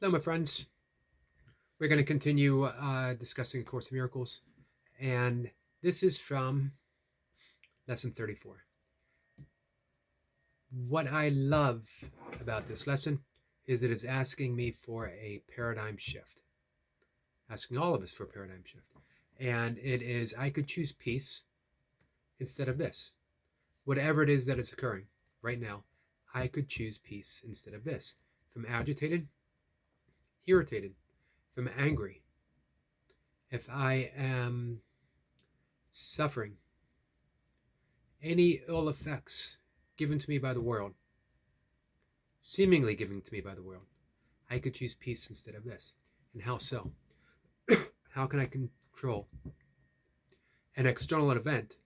Hello, my friends. We're going to continue discussing A Course in Miracles, and this is from Lesson 34. What I love about this lesson is that it's asking me for a paradigm shift, asking all of us for a paradigm shift. And it is, I could choose peace instead of this. Whatever it is that is occurring right now, I could choose peace instead of this. If I'm agitated, irritated, if I'm angry, if I am suffering, any ill effects given to me by the world, seemingly given to me by the world, I could choose peace instead of this. And how so? How can I control an external event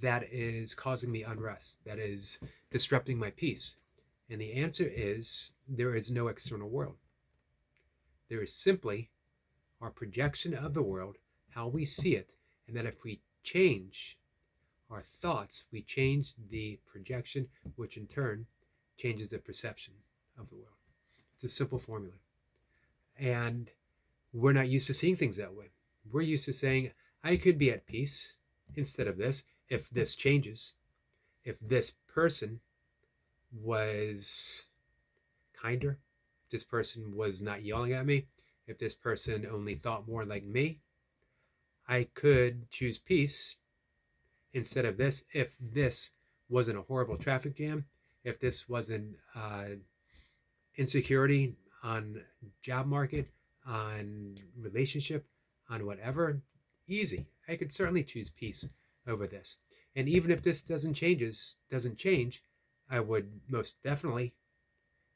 that is causing me unrest, that is disrupting my peace? And the answer is there is no external world. There is simply our projection of the world, how we see it, and that if we change our thoughts, we change the projection, which in turn changes the perception of the world. It's a simple formula. And we're not used to seeing things that way. We're used to saying, I could be at peace instead of this if this changes. If this person was kinder, if this person was not yelling at me, if this person only thought more like me, I could choose peace instead of this if this wasn't a horrible traffic jam, if this wasn't insecurity on job market, on relationship, on whatever. Easy. I could certainly choose peace over this. And even if this doesn't change, I would most definitely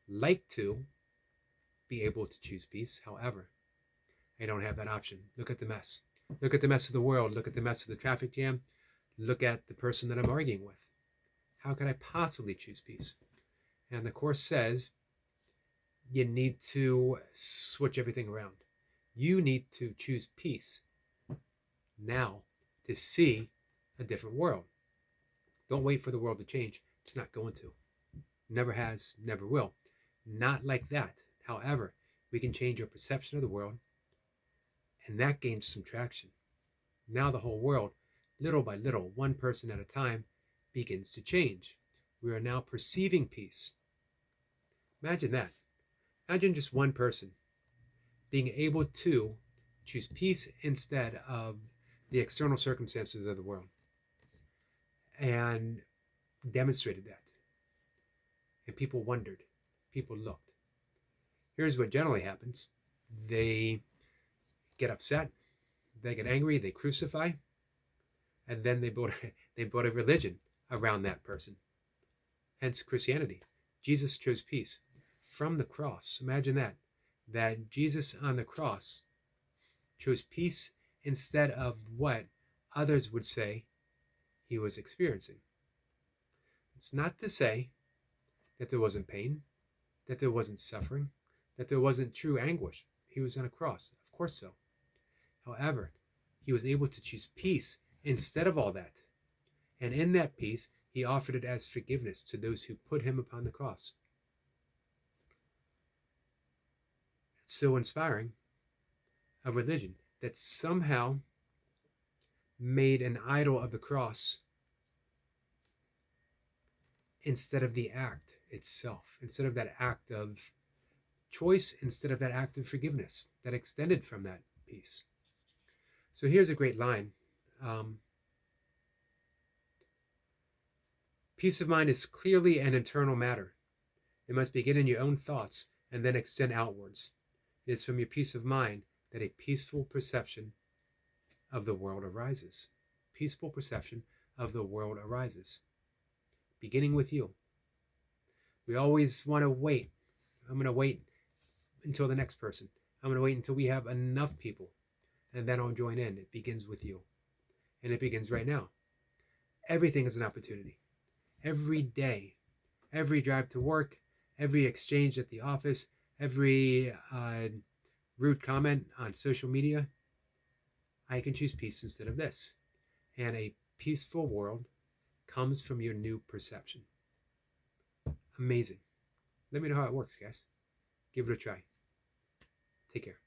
like to be able to choose peace. However, I don't have that option. Look at the mess. Look at the mess of the world. Look at the mess of the traffic jam. Look at the person that I'm arguing with. How could I possibly choose peace? And the Course says you need to switch everything around. You need to choose peace now to see a different world. Don't wait for the world to change. It's not going to. Never has, never will. Not like that. However, we can change our perception of the world, and that gains some traction. Now the whole world, little by little, one person at a time, begins to change. We are now perceiving peace. Imagine that. Imagine just one person being able to choose peace instead of the external circumstances of the world, and demonstrated that. And people wondered. People looked. Here's what generally happens. They get upset. They get angry. They crucify. And then they build a religion around that person. Hence Christianity. Jesus chose peace from the cross. Imagine that Jesus on the cross chose peace instead of what others would say he was experiencing. It's not to say that there wasn't pain, that there wasn't suffering, that there wasn't true anguish. He was on a cross. Of course so. However, he was able to choose peace instead of all that. And in that peace, he offered it as forgiveness to those who put him upon the cross. It's so inspiring, a religion that somehow made an idol of the cross instead of the act itself, instead of that act of choice, instead of that act of forgiveness that extended from that peace. So here's a great line. Peace of mind is clearly an internal matter. It must begin in your own thoughts and then extend outwards. It is from your peace of mind that a peaceful perception of the world arises. Peaceful perception of the world arises. Beginning with you. We always want to wait. I'm going to wait until the next person. I'm going to wait until we have enough people, and then I'll join in. It begins with you. And it begins right now. Everything is an opportunity. Every day, every drive to work, every exchange at the office, every rude comment on social media, I can choose peace instead of this. And a peaceful world comes from your new perception. Amazing. Let me know how it works, guys. Give it a try. Take care.